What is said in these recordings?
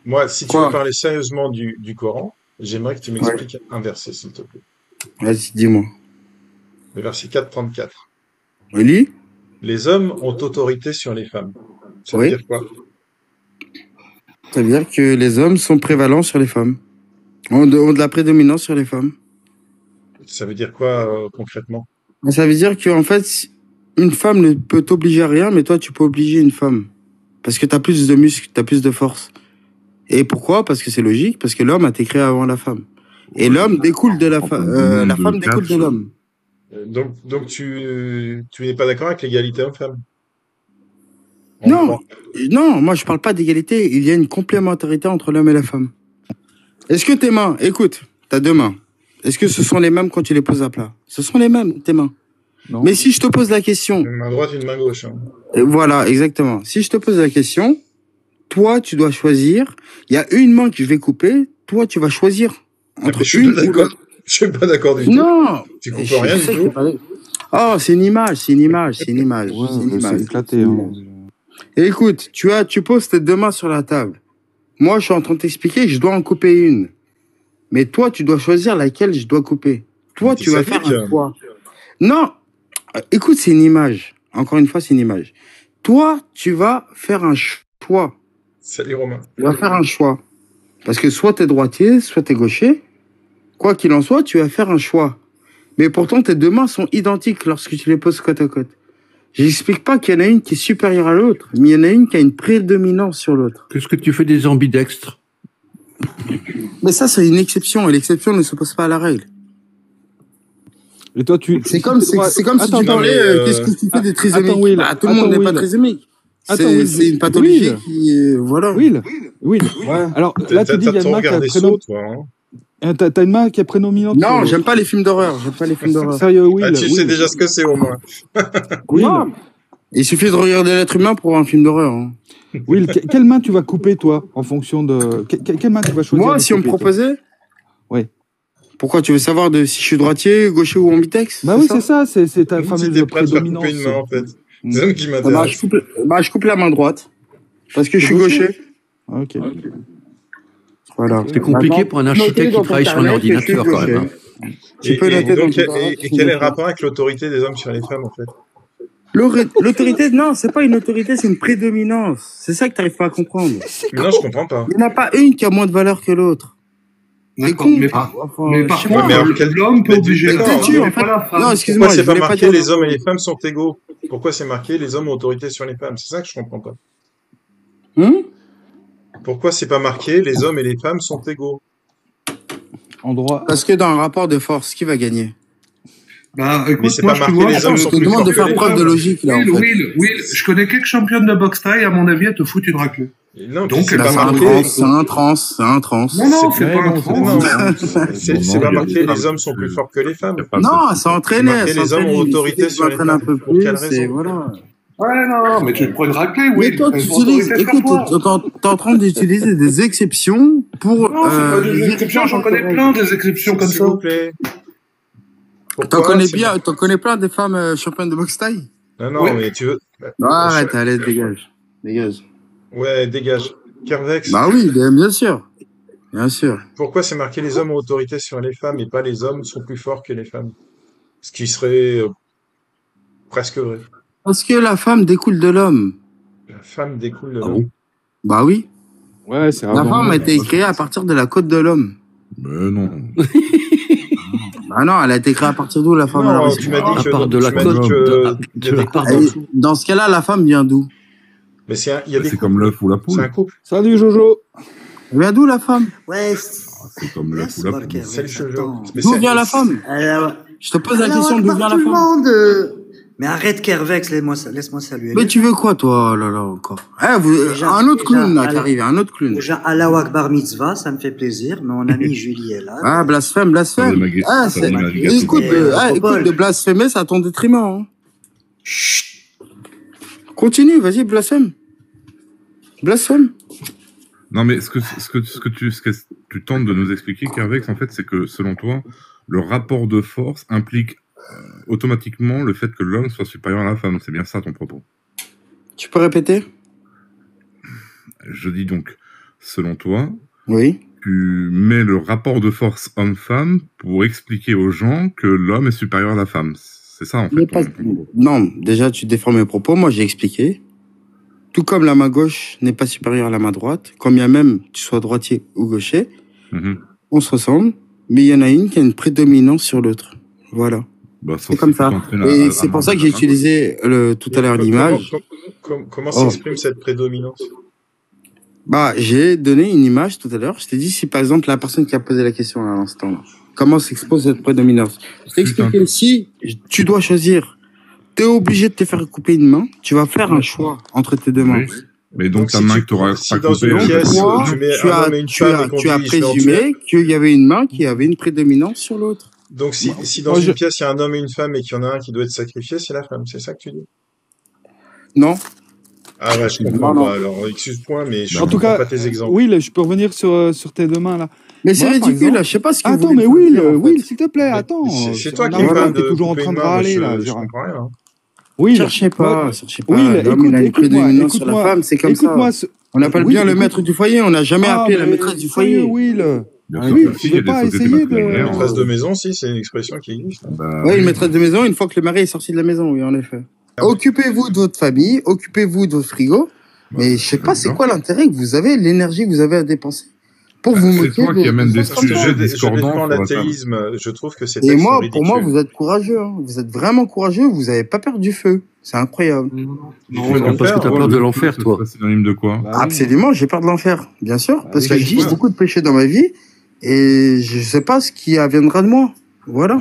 Moi, si tu veux Quoi? parler sérieusement du Coran, j'aimerais que tu Ouais. m'expliques un verset, s'il te plaît. Vas-y, dis-moi. Le verset 434. Oli? Les hommes ont autorité sur les femmes. Ça veut Oui. dire quoi? Ça veut dire que les hommes sont prévalents sur les femmes. Ont de la prédominance sur les femmes. Ça veut dire quoi concrètement? Ça veut dire qu'en fait, une femme ne peut t'obliger à rien, mais toi, tu peux obliger une femme. Parce que t'as plus de muscles, t'as plus de force. Et pourquoi? Parce que c'est logique, parce que l'homme a été créé avant la femme. Et Ouais, l'homme découle de la en femme. termes de nombre La de femme découle de catch, l'homme. Donc tu n'es pas d'accord avec l'égalité homme-femme, en Non, droit? non, moi je parle pas d'égalité. Il y a une complémentarité entre l'homme et la femme. Est-ce que tes mains, écoute, t'as deux mains. Est-ce que ce sont les mêmes quand tu les poses à plat? Ce sont les mêmes, tes mains. non? Mais si je te pose la question, Une main droite, une main gauche, hein. voilà, exactement. Si je te pose la question, toi, tu dois choisir. Il y a une main que je vais couper. Toi, tu vas choisir Ah, mais entre je suis une pas ou d'accord. l'autre. Je suis pas d'accord du tout. Non, Tu je coupes sais rien que du c'est tout. pas. Oh, c'est une image, c'est une image, c'est une image, Ouais, c'est une c'est image. éclaté. C'est une Hein. image. Et écoute, tu poses tes deux mains sur la table. Moi, je suis en train de t'expliquer, je dois en couper une. Mais toi, tu dois choisir laquelle je dois couper. Toi, T'es tu vas faire sadique. un choix. Non, écoute, c'est une image. Encore une fois, c'est une image. Toi, tu vas faire un choix. Salut Romain. Tu vas faire un choix. Parce que soit t'es droitier, soit t'es gaucher. Quoi qu'il en soit, tu vas faire un choix. Mais pourtant, tes deux mains sont identiques lorsque tu les poses côte à côte. J'explique pas qu'il y en a une qui est supérieure à l'autre, mais il y en a une qui a une prédominance sur l'autre. Qu'est-ce que tu fais des ambidextres? Mais ça, c'est une exception, et l'exception ne s'oppose pas à la règle. Et toi, C'est comme si tu parlais, qu'est-ce que tu fais des trisomiques? Attends, Will. Bah, tout le monde n'est pas trisomique. Attends, Will, C'est une pathologie Will. qui, voilà. Will. Ouais. Alors, là, tu dis qu'il y a une main qui a T'as une main qui est prédominante. Non, j'aime pas les films d'horreur. J'aime pas les films d'horreur. Sérieux, Will. Ah, tu sais déjà ce que c'est au moins. Will. Non. Il suffit de regarder l'être humain pour voir un film d'horreur. Hein. Will, quelle main tu vas couper, toi, en fonction de... Quelle main tu vas choisir? Moi, si on me proposait? Oui. Pourquoi? Tu veux savoir si je suis droitier, gaucher ou ambidextre? Bah oui, c'est ça, c'est ta Comme si fameuse t'es prêt à te faire prédominance. couper une main, en fait. C'est ça qui m'intéresse. Je coupe la main droite. Parce que je suis gaucher. Ok. Voilà. C'est compliqué pour un architecte qui travaille sur un ordinateur, quand même. Hein. Et quel est le rapport avec l'autorité des hommes sur les femmes, en fait? L'autorité, non, c'est pas une autorité, c'est une prédominance. C'est ça que t'arrives pas à comprendre. Non, je comprends pas. Il n'y en a pas une qui a moins de valeur que l'autre. D'accord, mais par contre, l'homme peut obliger la femme. Non, excuse-moi, pourquoi c'est pas marqué les hommes et les femmes sont égaux? Pourquoi c'est marqué les hommes ont autorité sur les femmes? C'est ça que je comprends pas. Pourquoi c'est pas marqué les hommes et les femmes sont égaux? En droit. Parce que dans un rapport de force, qui va gagner? Bah, écoute, mais c'est pas marqué les hommes sont plus forts. Je te demande de faire preuve de logique, là, en fait. Will, je connais quelques championnes de boxe thaï, à mon avis, elles te foutent une raclée. Non, donc c'est pas marqué. C'est un trans. Non, c'est pas un trans. C'est pas marqué les hommes sont plus forts que les femmes. Non, ça entraînait. Les hommes ont autorité sur les femmes. un peu Pour quelle plus, raison? voilà. Ouais, non, mais tu te prends une raclée, Will. Mais toi, tu utilises, écoute, t'es en train d'utiliser des exceptions pour... Non, c'est pas des exceptions, j'en connais plein des exceptions comme ça. S'il vous plaît. T'en connais plein des femmes championnes de boxe thaï? Non, mais tu veux... Arrête, allez, dégage. Ouais, dégage. Kervex. Bah oui, bien sûr. Bien sûr. Pourquoi c'est marqué les hommes ont autorité sur les femmes et pas les hommes sont plus forts que les femmes? Ce qui serait presque vrai. Parce que la femme découle de l'homme. La femme découle de l'homme. Bah oui. Ouais, c'est La femme a été créée à partir de la côte de l'homme. Mais non. Bah non, elle a été créée à partir d'où la femme? Non, tu m'as dit que de la côte. Dans ce cas-là, la femme vient d'où? Mais c'est comme l'œuf ou la poule. C'est un couple. Salut Jojo. Elle vient d'où la femme? Ouais. C'est comme l'œuf ou la poule. Salut Jojo. D'où vient la femme? Je te pose la question, d'où vient la femme? Mais arrête Kervex, laisse-moi saluer. Mais tu veux quoi, toi? Oh là là, encore. Un autre clown, là, qui arrive, un autre clown. Déjà, Allahu Akbar Mitzvah, ça me fait plaisir. Mon ami Julie est là. Ah, blasphème. Écoute, de blasphémer, c'est à ton détriment. Hein. Chut. Continue, vas-y, blasphème. Non, mais ce que tu tentes de nous expliquer, Kervex, en fait, c'est que, selon toi, le rapport de force implique automatiquement le fait que l'homme soit supérieur à la femme. C'est bien ça ton propos? Tu peux répéter? Je dis donc, selon toi, oui, tu mets le rapport de force homme-femme pour expliquer aux gens que l'homme est supérieur à la femme. C'est ça, en fait. Non, déjà, tu déformes mes propos. Moi, j'ai expliqué. Tout comme la main gauche n'est pas supérieure à la main droite, quand bien même tu sois droitier ou gaucher, on se ressemble, mais il y en a une qui a une prédominance sur l'autre. Voilà. Bah, c'est comme ça. Et c'est pour ça que j'ai utilisé tout à l'heure l'image. Comment s'exprime cette prédominance? Bah, j'ai donné une image tout à l'heure. Je t'ai dit, si par exemple la personne qui a posé la question à l'instant, comment s'expose cette prédominance? Je t'ai expliqué, si tu dois choisir, t'es obligé de te faire couper une main, tu vas faire un choix entre tes deux mains. Mais donc ta main que tu auras pas coupée, tu as présumé qu'il y avait une main qui avait une prédominance sur l'autre. Donc si dans une pièce il y a un homme et une femme et qu'il y en a un qui doit être sacrifié, c'est la femme, c'est ça que tu dis? Non. Ah ouais, je comprends pas. Alors, excuse-moi, mais je comprends pas tes exemples. Will, je peux revenir sur tes deux mains, là. Mais c'est ridicule, je sais pas ce que attends, mais Will, s'il te plaît, attends. C'est toi qui es fan de toujours en train de râler, là. Je comprends rien. Oui, cherchez pas. Will, écoute-moi, sur la femme, c'est comme ça. On appelle bien le maître du foyer, on n'a jamais appelé la maîtresse du foyer. Will, tu veux pas essayer de... Maîtresse de maison, si, c'est une expression qui existe. Oui, une maîtresse de maison, une fois que le mari est sorti de la maison, oui, en effet. Occupez-vous de votre famille, occupez-vous de votre frigo, mais je sais pas c'est quoi l'intérêt que vous avez, l'énergie que vous avez à dépenser pour vous moquer. C'est toi qui amène des sujets discordants. Je défends l'athéisme, je trouve que c'est. Et moi, pour moi, vous êtes courageux, hein. Vous êtes vraiment courageux, vous avez pas peur du feu. C'est incroyable. Non, parce que t'as peur de l'enfer, toi. C'est synonyme de quoi? Absolument, j'ai peur de l'enfer, bien sûr, parce que j'ai beaucoup de péchés dans ma vie et je sais pas ce qui adviendra de moi. Voilà.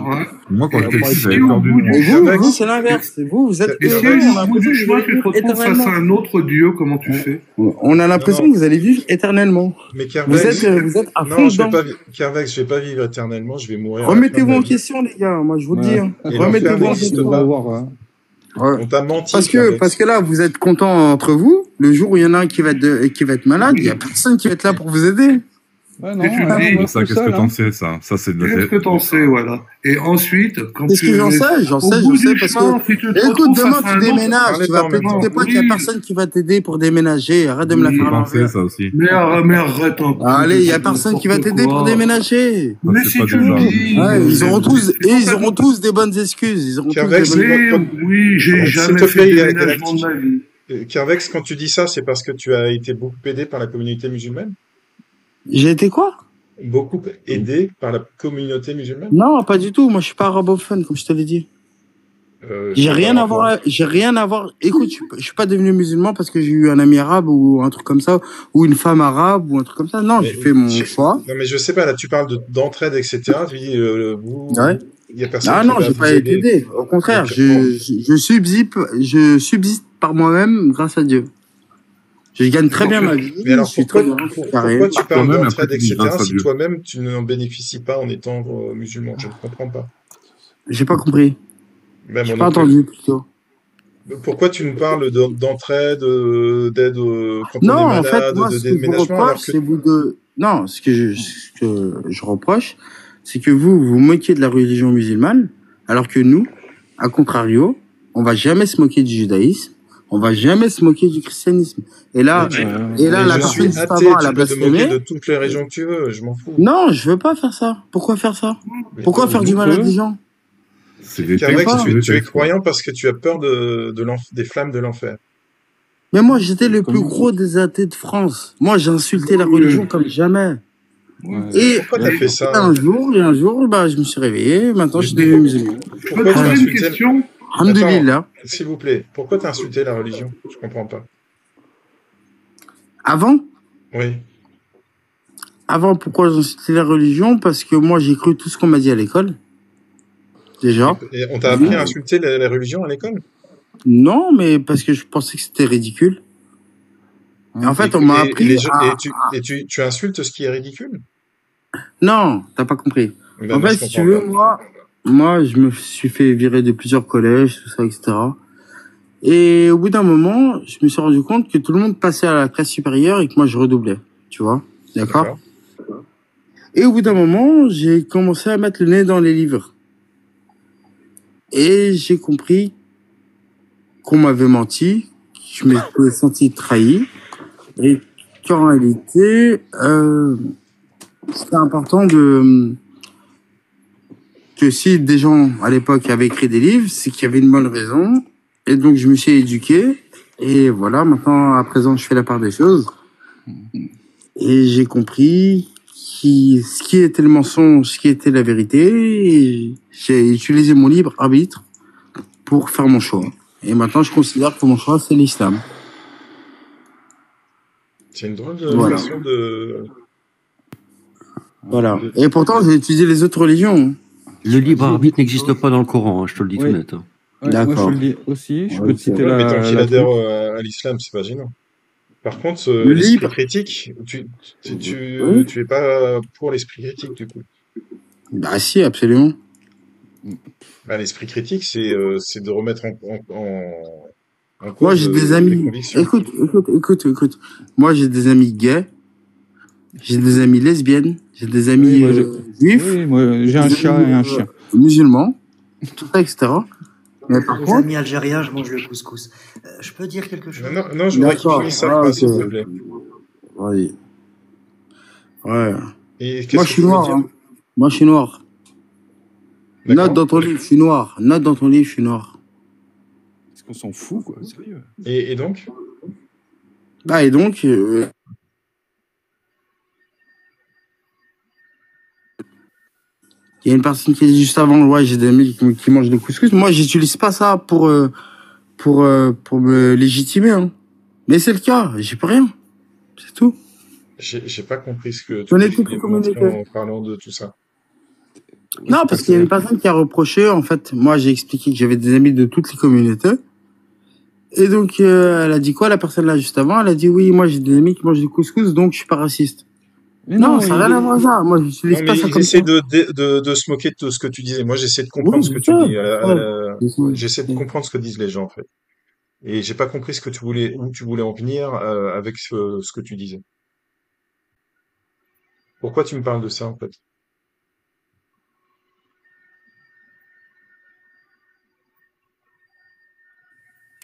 Moi, quand j'étais petit, j'avais peur du vous, c'est l'inverse. Vous êtes. Et si au bout du chemin, tu te retrouves face à un autre Dieu, comment tu fais? On a l'impression que vous allez vivre éternellement. Mais Kervex, vous êtes à fond dedans. Kervex, je vais pas vivre éternellement, je vais mourir. Remettez-vous en question, les gars. Moi, je vous le dis. Remettez-vous en question. On t'a menti. Parce que là, vous êtes contents entre vous. Le jour où il y en a un qui va être malade, il y a personne qui va être là pour vous aider. Ouais, non, qu'est-ce que t'en sais, ça? C'est de Qu'est-ce que t'en sais, voilà. Et ensuite, quand qu'est-ce que j'en sais, parce que, écoute, demain, tu déménages, tu vas tes potes, il y a personne qui va t'aider pour déménager. Arrête de me la faire l'envers. ça aussi. Mais arrête un peu. Allez, il y a personne qui va t'aider pour déménager. Mais si tu le dis. Ils auront tous des bonnes excuses. Oui, j'ai jamais fait de déménagement de ma vie. Kervex, quand tu dis ça, c'est parce que tu as été beaucoup aidé par la communauté musulmane? J'ai été quoi? Beaucoup aidé par la communauté musulmane? Non, pas du tout. Moi, je suis pas arabophone, comme je te l'ai dit. J'ai rien à voir. Écoute, je suis pas devenu musulman parce que j'ai eu un ami arabe ou un truc comme ça, ou une femme arabe ou un truc comme ça. Non, j'ai fait mon choix. Non, mais je sais pas, là, tu parles d'entraide, etc. Tu dis, il y a personne qui non, j'ai pas été aidé. Au contraire, je subsiste par moi-même grâce à Dieu. Je gagne très bien ma vie. Mais alors, pourquoi tu parles d'entraide, etc., si toi-même, tu n'en bénéficies pas en étant musulman? Je ne comprends pas. J'ai pas compris. J'ai pas entendu, plutôt. Pourquoi tu nous parles d'entraide, d'aide quand on est malade, en fait, moi, de déménagement, Non, ce que je reproche, c'est que vous moquez de la religion musulmane, alors que nous, à contrario, on va jamais se moquer du judaïsme. On va jamais se moquer du christianisme. Et là, la personne juste avant, elle a blasphémé. De toutes les régions que tu veux, je m'en fous. Non, je veux pas faire ça. Pourquoi faire ça? Pourquoi faire du mal à des gens? Tu es croyant parce que tu as peur des flammes de l'enfer. Mais moi, j'étais le plus gros des athées de France. Moi, j'ai insulté la religion comme jamais. Et pourquoi t'as fait ça? Un jour, je me suis réveillé. Maintenant, je suis devenu musulman. Pourquoi t'as insulté une question? Alhamdulillah. S'il vous plaît, pourquoi t'as insulté la religion? Je comprends pas. Avant? Oui. Avant, pourquoi j'ai insulté la religion? Parce que moi, j'ai cru tout ce qu'on m'a dit à l'école. Déjà. Et on t'a appris à insulter la religion à l'école? Non, mais parce que je pensais que c'était ridicule. Et en fait, on m'a appris tu insultes ce qui est ridicule? Non, t'as pas compris. En fait, si tu veux, moi, je me suis fait virer de plusieurs collèges, tout ça, etc. Et au bout d'un moment, je me suis rendu compte que tout le monde passait à la classe supérieure et que moi, je redoublais. Tu vois? D'accord? Et au bout d'un moment, j'ai commencé à mettre le nez dans les livres. Et j'ai compris qu'on m'avait menti, que je m'étais senti trahi, et qu'en réalité, c'était important que si des gens à l'époque avaient écrit des livres, c'est qu'il y avait une bonne raison. Et donc je me suis éduqué. Et voilà, maintenant, à présent, je fais la part des choses. Et j'ai compris ce qui était le mensonge, ce qui était la vérité. Et j'ai utilisé mon libre arbitre pour faire mon choix. Et maintenant, je considère que mon choix, c'est l'islam. C'est une drôle de façon de... Voilà. Et pourtant, j'ai étudié les autres religions. Le libre arbitre n'existe pas dans le Coran, hein, je te le dis tout net. Hein. Ouais, d'accord. Moi, je le dis aussi. Je peux te citer mais tant qu'il adhère à l'islam, c'est pas gênant. Par contre, l'esprit critique, tu es pas pour l'esprit critique, du coup. Bah si, absolument. Bah, l'esprit critique, c'est de remettre en cause. Moi, j'ai des amis. Écoute. Moi, j'ai des amis gays. J'ai des amis lesbiennes. J'ai des amis juifs. Oui, moi, j'ai un chat et un chien. Musulmans. Tout ça, etc. Mais par contre, amis algériens, je mange le couscous. Je peux dire quelque chose? Non, je voudrais qu'il finisse ça, s'il te plaît. Oui. Ouais. Et moi, je suis noir. Hein. Moi, je suis noir. Note dans ton livre, je suis noir. Note dans ton livre, je suis noir. Est-ce qu'on s'en fout, quoi? Sérieux? Et donc? Bah, et donc... Il y a une personne qui a dit juste avant, ouais, j'ai des amis qui mangent des couscous. Moi, j'utilise pas ça pour me légitimer, hein. Mais c'est le cas, j'y peux rien. C'est tout. J'ai pas compris ce que tu dis en parlant de tout ça. Non, parce qu'il y a une personne qui a reproché, en fait, moi, j'ai expliqué que j'avais des amis de toutes les communautés. Et donc, elle a dit quoi, la personne là, juste avant? Elle a dit, oui, moi, j'ai des amis qui mangent du couscous, donc je suis pas raciste. Mais non, ça n'a rien à voir ça. Moi, j'utilise pas ça comme ça. J'essaie de se moquer de tout ce que tu disais. Moi, j'essaie de comprendre ce que tu dis. J'essaie de comprendre ce que disent les gens, en fait. Et j'ai pas compris où tu voulais en venir avec ce que tu disais. Pourquoi tu me parles de ça, en fait?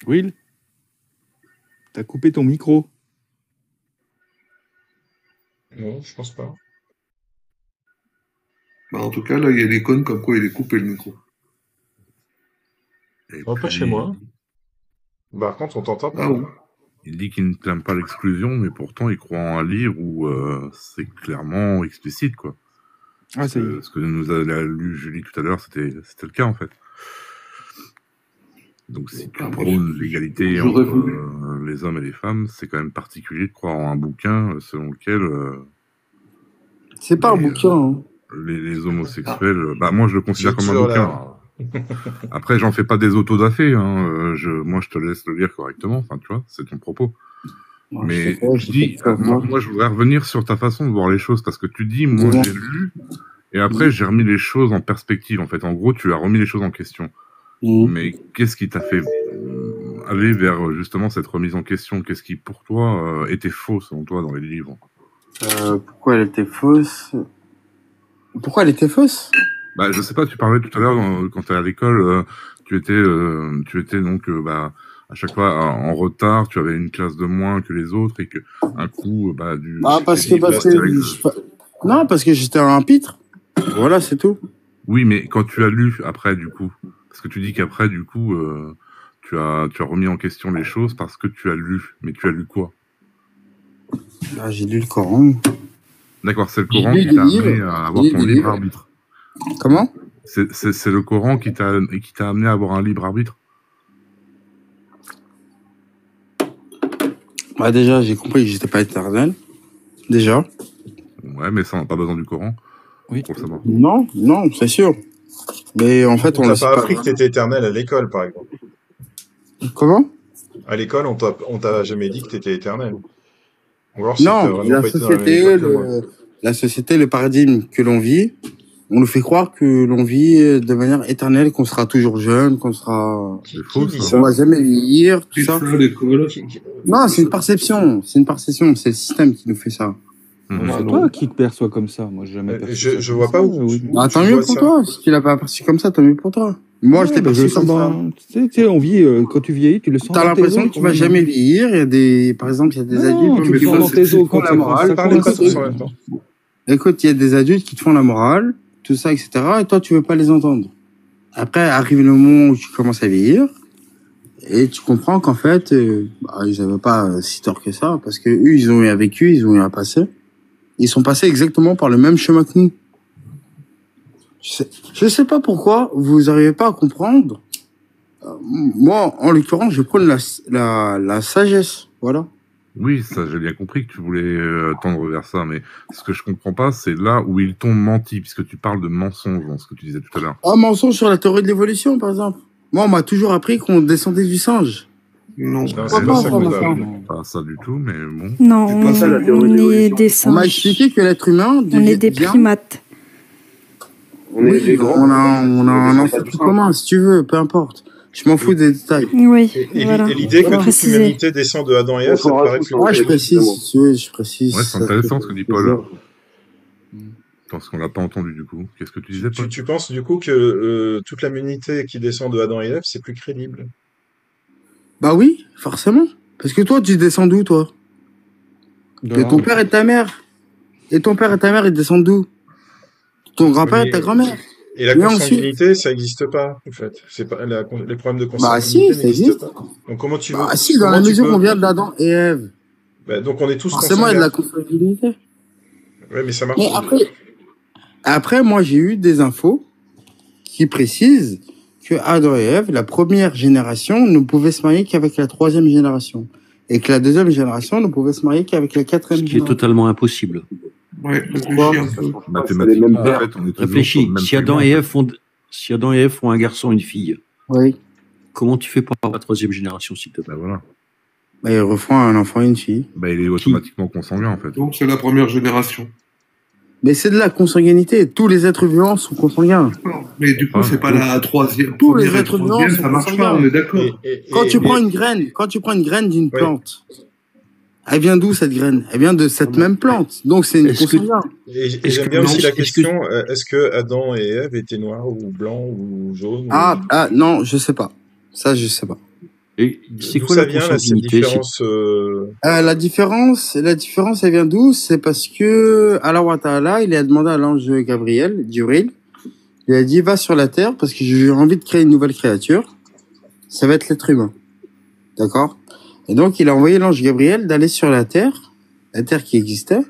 Will, t'as coupé ton micro. Non, je pense pas. Bah, en tout cas, là, il y a l'icône comme quoi il est coupé le micro. Pas chez moi. Par contre, on t'entend pas. Ah oui. Il dit qu'il ne clame pas l'exclusion, mais pourtant il croit en un livre où c'est clairement explicite, quoi. Ah, c'est ce que nous a lu Julie tout à l'heure, c'était le cas, en fait. Donc si tu prônes l'égalité entre les hommes et les femmes, c'est quand même particulier de croire en un bouquin selon lequel... c'est pas un bouquin. Hein. Les homosexuels... Bah moi je le considère comme un bouquin. Après j'en fais pas des autodafés, hein. Moi je te laisse le lire correctement, enfin tu vois, c'est ton propos. Ouais, mais je dis, moi je voudrais revenir sur ta façon de voir les choses, parce que tu dis, moi j'ai lu, et après j'ai remis les choses en perspective, en fait. En gros, tu as remis les choses en question. Mais qu'est-ce qui t'a fait aller vers justement cette remise en question? Qu'est-ce qui pour toi était faux selon toi dans les livres? Pourquoi elle était fausse? Pourquoi elle était fausse? Bah je sais pas, tu parlais tout à l'heure quand tu es à l'école, tu étais donc à chaque fois en retard, tu avais une classe de moins que les autres, et que un coup non, parce que j'étais un pitre. Voilà, c'est tout. Oui, mais quand tu as lu après, du coup, parce que tu dis qu'après, du coup, tu as remis en question les choses parce que tu as lu. Mais tu as lu quoi? Bah, j'ai lu le Coran. D'accord, c'est le Coran qui t'a amené à avoir ton libre arbitre. Comment? C'est le Coran qui t'a amené à avoir un libre arbitre? Bah déjà, j'ai compris que j'étais pas éternel. Déjà. Ouais, mais ça, on n'a pas besoin du Coran. Oui. Pour le savoir. Non, c'est sûr. Mais en fait, on t'a pas appris que t'étais éternel à l'école, par exemple. Comment? À l'école, on t'a jamais dit que t'étais éternel. Non, la société, le paradigme que l'on vit, on nous fait croire que l'on vit de manière éternelle, qu'on sera toujours jeune, qu'on sera... On va jamais vieillir, tout ça. Non, c'est une perception. C'est le système qui nous fait ça. C'est toi qui te perçois comme ça. Moi, j'ai jamais perçu je vois pas où. Tant mieux pour toi. Si tu l'as pas perçu comme ça, tant mieux pour toi. Moi, je l'ai perçu comme ça. Tu sais, on vit, quand tu vieillis, tu le sens. T'as l'impression que tu vas jamais vieillir. Par exemple, il y a des adultes qui te font dans tes os quand la morale. Écoute, il y a des adultes qui te font la morale, tout ça, etc. Et toi, tu veux pas les entendre. Après, arrive le moment où tu commences à vieillir. Et tu comprends qu'en fait, ils avaient pas si tort que ça. Parce que eux, ils ont eu un vécu, ils ont eu un passé. Ils sont passés exactement par le même chemin que nous. Je sais pas pourquoi vous arrivez pas à comprendre. Moi, en l'occurrence, je prône la sagesse, voilà. Oui, ça, j'ai bien compris que tu voulais tendre vers ça, mais ce que je comprends pas, c'est là où ils t'ont menti, puisque tu parles de mensonge dans ce que tu disais tout à l'heure. Un mensonge sur la théorie de l'évolution, par exemple. Moi, on m'a toujours appris qu'on descendait du singe. Non, c'est pas ça. Pas ça du tout, mais bon. Non, on est des singes. On m'a expliqué que l'être humain on est des primates. On a un ancêtre commun, si tu veux, peu importe. Je m'en fous des détails. Oui, et l'idée que toute l'humanité descend de Adam et Ève, ça te paraît plus je précise, si tu veux, je précise. Ouais, c'est intéressant ce que dit Paul. Parce qu'on l'a pas entendu du coup. Qu'est-ce que tu disais, Paul ? Tu penses du coup que toute l'humanité qui descend de Adam et Ève, c'est plus crédible ? Bah oui, forcément. Parce que toi, tu descends d'où, toi ? De ton père et ta mère. Et ton père et ta mère, ils descendent d'où ? Ton grand-père et ta grand-mère. Et la consanguinité, ça n'existe pas, en fait. C'est pas les problèmes de consanguinité n'existent pas. Donc comment tu veux si, dans la mesure où on vient d'Adam et Ève. Bah, donc on est tous forcément, il y a de la consanguinité. Ouais, mais ça marche. Mais après, moi, j'ai eu des infos qui précisent que Adam et Ève, la première génération, ne pouvait se marier qu'avec la troisième génération. Et que la deuxième génération ne pouvait se marier qu'avec la quatrième génération. Ce qui est totalement impossible. Ouais, mathématiquement, en fait, on est réfléchis. Si Adam et Ève font un garçon et une fille, oui. Comment tu fais pour avoir la troisième génération, s'il te plaît ? Voilà. Bah, ils refont un enfant et une fille. Bah, il est automatiquement consanguin, en fait. Donc, c'est la première génération. Mais c'est de la consanguinité. Tous les êtres vivants sont consanguins. Mais du coup, c'est pas la troisième. Tous les êtres vivants sont ça marche pas, on est d'accord. Quand tu prends une graine d'une plante, elle vient d'où cette graine ? Elle vient de cette même plante. Donc c'est une consanguin. Et j'aime bien aussi la question, est-ce que Adam et Ève étaient noirs ou blancs ou jaunes ? Non, je sais pas. Ça, je sais pas. Et c'est quoi la consanguinité ? La différence, elle vient d'où ? C'est parce que Allah wa Ta'ala, il a demandé à l'ange Gabriel, Jibril, il a dit, va sur la terre parce que j'ai envie de créer une nouvelle créature. Ça va être l'être humain. D'accord ? Et donc, il a envoyé l'ange Gabriel d'aller sur la terre qui existait.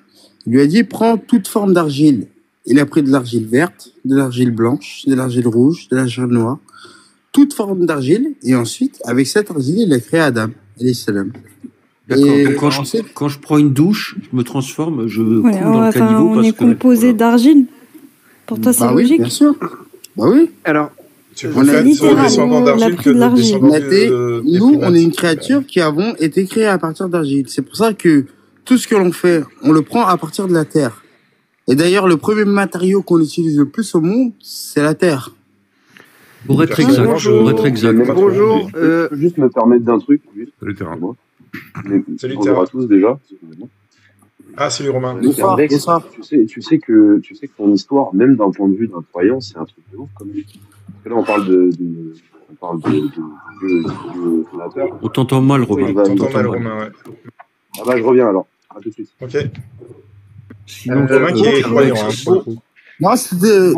Il lui a dit, prends toute forme d'argile. Il a pris de l'argile verte, de l'argile blanche, de l'argile rouge, de l'argile noire, toute forme d'argile. Et ensuite, avec cette argile, il a créé Adam, alayhi salam. D'accord. Donc, quand je prends une douche, je me transforme, je coule dans le caniveau. On est composé d'argile. Pour toi, c'est logique. Bien sûr. Bah oui. Alors, tu préfères descendant d'argile que descendant nous, on est une créature qui avons été créée à partir d'argile. C'est pour ça que tout ce que l'on fait, on le prend à partir de la terre. Et d'ailleurs, le premier matériau qu'on utilise le plus au monde, c'est la terre. Pour être exact. Bonjour. Je peux juste me permettre d'un truc. Salut Terra. Salut Terra. Bonjour à tous déjà. Ah, salut Romain. Bonsoir. Tu sais que ton histoire, même d'un point de vue d'un croyant, c'est un truc de ouf comme lui. Parce que là, on parle de Dieu fondateur. On t'entend mal, Romain. Ouais. Ah bah, je reviens alors. À tout de suite. Ok. Sinon, Romain qui est croyant. Non, c'était...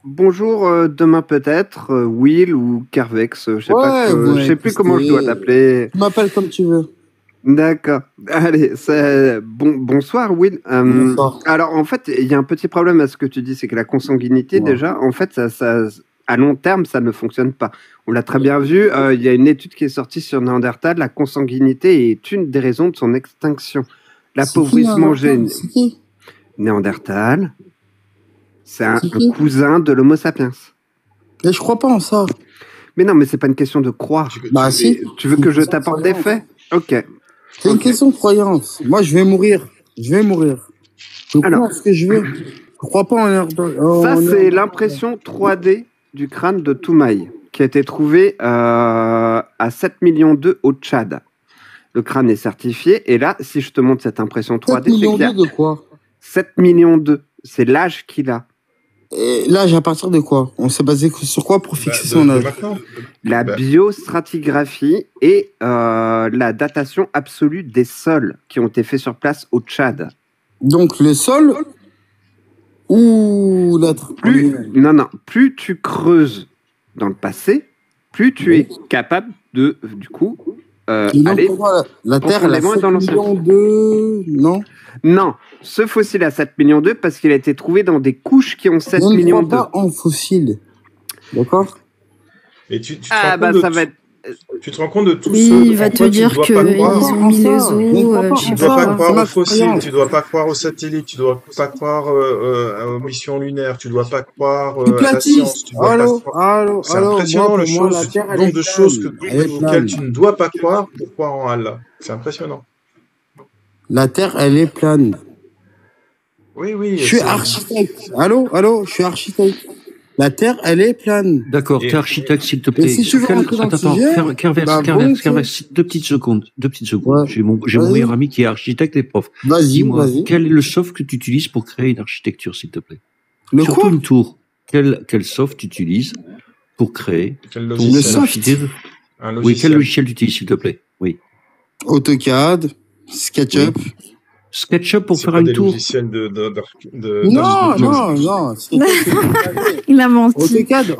Bonjour, demain peut-être, Will ou Carvex, je sais plus comment je dois t'appeler. Tu m'appelles comme tu veux. D'accord. Allez, bonsoir, Will. Bonsoir. Alors, en fait, il y a un petit problème à ce que tu dis, c'est que la consanguinité, déjà, en fait, ça, à long terme, ça ne fonctionne pas. On l'a très bien vu, il y a une étude qui est sortie sur Néandertal, la consanguinité est une des raisons de son extinction. L'appauvrissement génétique. Néandertal, c'est un cousin de l'Homo sapiens. Mais je crois pas en ça. Mais non, mais c'est pas une question de croire. Bah si. Tu veux que je t'apporte des faits ? Ok. C'est une question de croyance. Moi, je vais mourir. Je crois ce que je veux. Je crois pas en... Ça, c'est l'impression 3D du crâne de Toumaï, qui a été trouvé à 7 millions d'œufs au Tchad. Le crâne est certifié. Et là, si je te montre cette impression 3D... 7 millions d'œufs de quoi ? 7 millions d'œufs. C'est l'âge qu'il a. l'âge à partir de quoi? On s'est basé sur quoi pour fixer son âge? La biostratigraphie et la datation absolue des sols qui ont été faits sur place au Tchad. Donc le sol ou l'être? Plus tu creuses dans le passé, plus tu es capable de, du coup, aller la Terre, elle a 7 millions de... Non, ce fossile a 7 millions d'œufs parce qu'il a été trouvé dans des couches qui ont 7 millions d'œufs. pas en fossile, d'accord? Et tu te rends compte de tout ce... il va te dire qu'ils ont mis les os, tu ne dois pas croire aux fossiles, tu ne dois pas croire aux satellites, tu ne dois pas croire aux missions lunaires, tu ne dois pas croire à la science. C'est impressionnant le nombre de choses auxquelles tu ne dois pas croire pour croire en Allah. C'est impressionnant. La Terre, elle est plane. Oui. Je suis architecte. Allô, je suis architecte. La Terre, elle est plane. D'accord, t'es architecte, s'il te plaît. Si tu veux rentrer dans le sujet... Kervers, deux petites secondes. Ouais. J'ai mon meilleur ami qui est architecte et prof. Dis-moi, quel est le soft que tu utilises pour créer une architecture, s'il te plaît? Surtout une tour. Quel soft tu utilises pour créer le soft? Oui, quel logiciel tu utilises, s'il te plaît? Oui. AutoCAD, SketchUp. Oui. SketchUp pour faire une tour. Non. Il a menti. AutoCAD.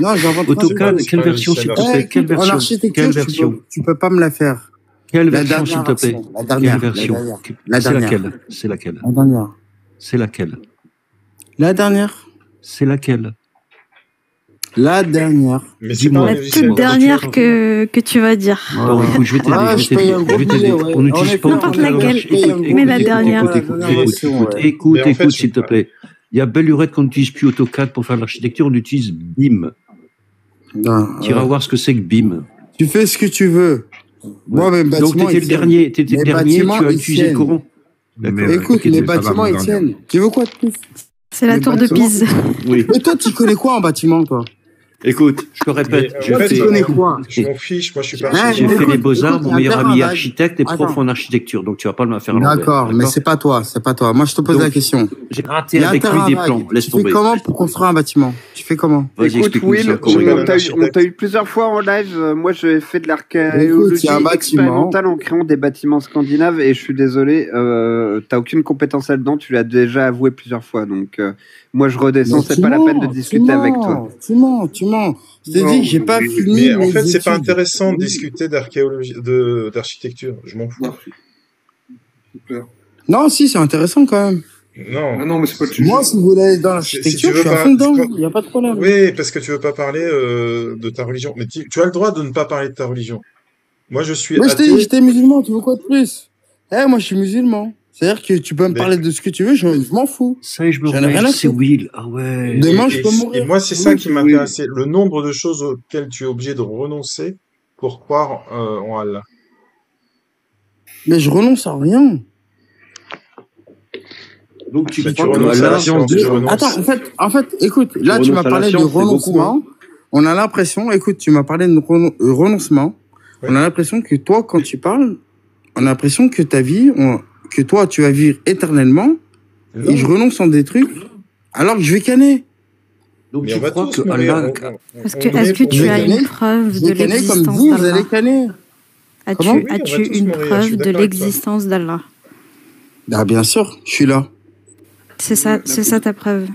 Non, j'invente pas. AutoCAD, quelle version, s'il te plaît? Quelle version? En architecture, tu peux pas me la faire. Quelle version, s'il te plaît? La dernière. Quelle version? C'est laquelle? La dernière. C'est laquelle? La dernière. C'est laquelle? La dernière. Dis-moi. La toute dernière que tu vas dire. Non, écoute, je vais t'aider. On n'utilise pas n'importe laquelle, mais la dernière. Écoute, s'il te plaît. Il y a belle lurette qu'on n'utilise plus AutoCAD pour faire de l'architecture, on utilise BIM. Tu iras voir ce que c'est que BIM. Tu fais ce que tu veux. Moi, mes bâtiments, donc, t'étais le dernier, tu as utilisé le courant. Écoute, les bâtiments, ils tiennent. Tu veux quoi de plus? C'est la tour de Pise. Oui. Mais toi, tu connais quoi en bâtiment, toi? Écoute, je te répète, je m'en fiche, moi je suis pas j'ai fait les beaux-arts, mon meilleur ami est architecte et prof en architecture, donc tu vas pas me faire l'envers. D'accord, mais c'est pas toi. Moi, je te pose la question. J'ai raté avec lui des plans, laisse tomber. Tu fais comment pour construire un bâtiment? Tu fais comment? Écoute, Will, on t'a eu plusieurs fois en live. Moi, j'ai fait de l'archéologie expérimentale en créant des bâtiments scandinaves et je suis désolé, t'as aucune compétence là-dedans, tu l'as déjà avoué plusieurs fois, donc moi je redescends, c'est pas la peine de discuter avec toi. Tu mens. Je t'ai dit que j'ai pas fini. Mais en fait, c'est pas intéressant de discuter d'archéologie, d'architecture. Je m'en fous. Non, si, c'est intéressant quand même. Non, mais c'est pas le sujet. Moi, si vous voulez aller dans l'architecture, je suis à fond dedans. Il n'y a pas de problème. Oui, parce que tu veux pas parler de ta religion. Mais tu as le droit de ne pas parler de ta religion. Moi, je suis. Moi, je t'ai dit, j'étais musulman. Tu veux quoi de plus? Moi, je suis musulman. C'est-à-dire que tu peux me parler de ce que tu veux, je m'en fous. Ça y est, je me rappelle, c'est Will. Ah ouais. Demain, je peux mourir. Et moi, c'est ça qui m'intéressait. Le nombre de choses auxquelles tu es obligé de renoncer pour croire en Allah. Mais je renonce à rien. Donc tu crois que Allah... Attends, en fait, écoute, là, tu m'as parlé de renoncement. On a l'impression, écoute, tu m'as parlé de renoncement. On a l'impression que toi, quand tu parles, on a l'impression que ta vie... que toi, tu vas vivre éternellement, et je renonce en des trucs, alors que je vais canner. Donc tu crois que Allah... Est-ce que tu as une preuve de l'existence d'Allah? Vous allez canner. As-tu une preuve de l'existence d'Allah? Bien sûr, je suis là. C'est ça ta preuve.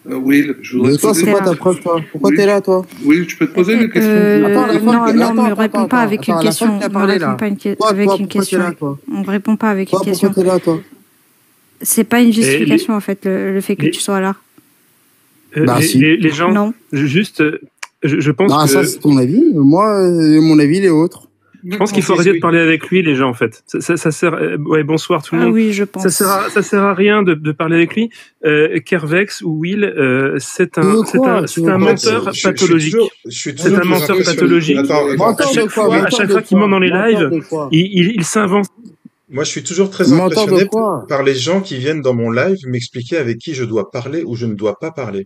Oui, je voudrais. Mais toi, c'est quoi ta preuve, toi? Pourquoi t'es là, toi? Oui, je peux te poser une question. Non, ne réponds pas avec une question. On ne répond pas avec une question. On ne répond pas avec une question. Pourquoi t'es là, toi? C'est pas une justification, en fait, le fait que tu sois là. Les gens. Non. Juste, je pense que. Ça, c'est ton avis. Moi, mon avis, il est autre. Je pense qu'il faut arrêter de parler avec lui, les gens, en fait. Ça sert. Ouais, bonsoir tout le monde. Ah oui, je pense. Ça sert à rien de parler avec lui. Kervex ou Will, c'est un menteur pathologique. C'est un menteur pathologique. À chaque fois qu'il ment dans les lives, il s'invente. Moi, je suis toujours très impressionné par les gens qui viennent dans mon live m'expliquer avec qui je dois parler ou je ne dois pas parler.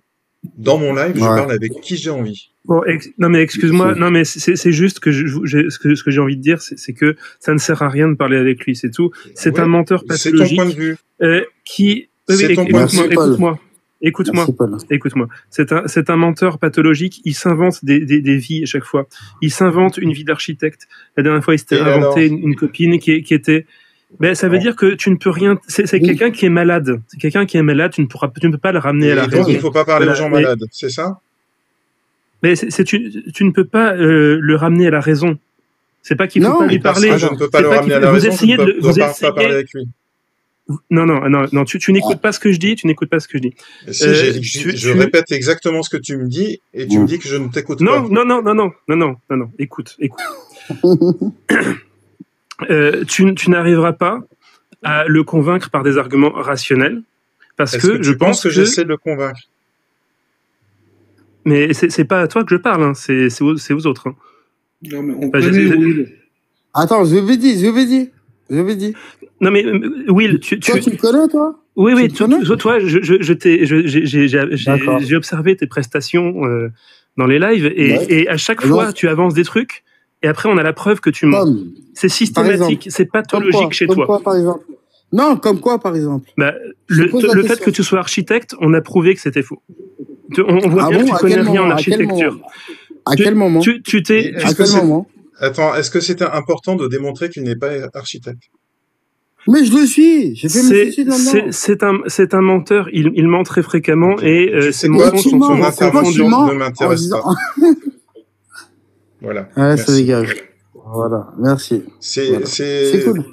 Dans mon live, je parle avec qui j'ai envie. Bon, non mais excuse-moi, non mais c'est juste que ce que j'ai envie de dire, c'est que ça ne sert à rien de parler avec lui, c'est tout. C'est un menteur pathologique. C'est ton point de vue. Écoute-moi. Écoute-moi. C'est un menteur pathologique. Il s'invente des vies à chaque fois. Il s'invente une vie d'architecte. La dernière fois, il s'était inventé une copine qui était. Ben, ça veut dire que tu ne peux rien. C'est quelqu'un qui est malade. C'est quelqu'un qui est malade. Tu ne peux pas le ramener à la raison. Il ne faut pas parler aux gens malades. C'est ça? Mais tu ne peux pas le ramener à la raison. C'est pas qu'il faut pas lui parler. Je ne peux pas le ramener à la raison. Vous essayez pas parler avec lui. Non, tu n'écoutes pas ce que je dis, Je répète exactement ce que tu me dis, et tu me dis que je ne t'écoute pas. Non, écoute. Tu n'arriveras pas à le convaincre par des arguments rationnels, parce que je pense que j'essaie de le convaincre. Mais c'est pas à toi que je parle, hein. C'est aux autres. Hein. Non, mais on connaît Will. Attends, je vais dire. Non mais Will, tu le connais, toi? Oui, toi, j'ai observé tes prestations dans les lives et à chaque fois tu avances des trucs et après on a la preuve que tu mens. C'est systématique, c'est pathologique chez toi. Comme quoi, par exemple? Non, comme quoi, par exemple? Bah, le fait que tu sois architecte, on a prouvé que c'était faux. On voit bien que tu connais rien en architecture. À quel moment? Tu t'es. À quel moment? Attends, est-ce que c'était important de démontrer qu'il n'est pas architecte? Mais je le suis. J'ai fait mes études là-dedans. C'est un menteur. Il ment très fréquemment et ses mensonges sont son intervention ne m'intéresse pas. Voilà. Ouais, ça dégage. Voilà. Merci. C'est cool.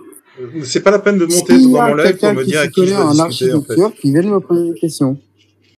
C'est pas la peine de monter dans mon live pour me dire à qui je dois discuter, en fait. Qui viennent me poser des questions.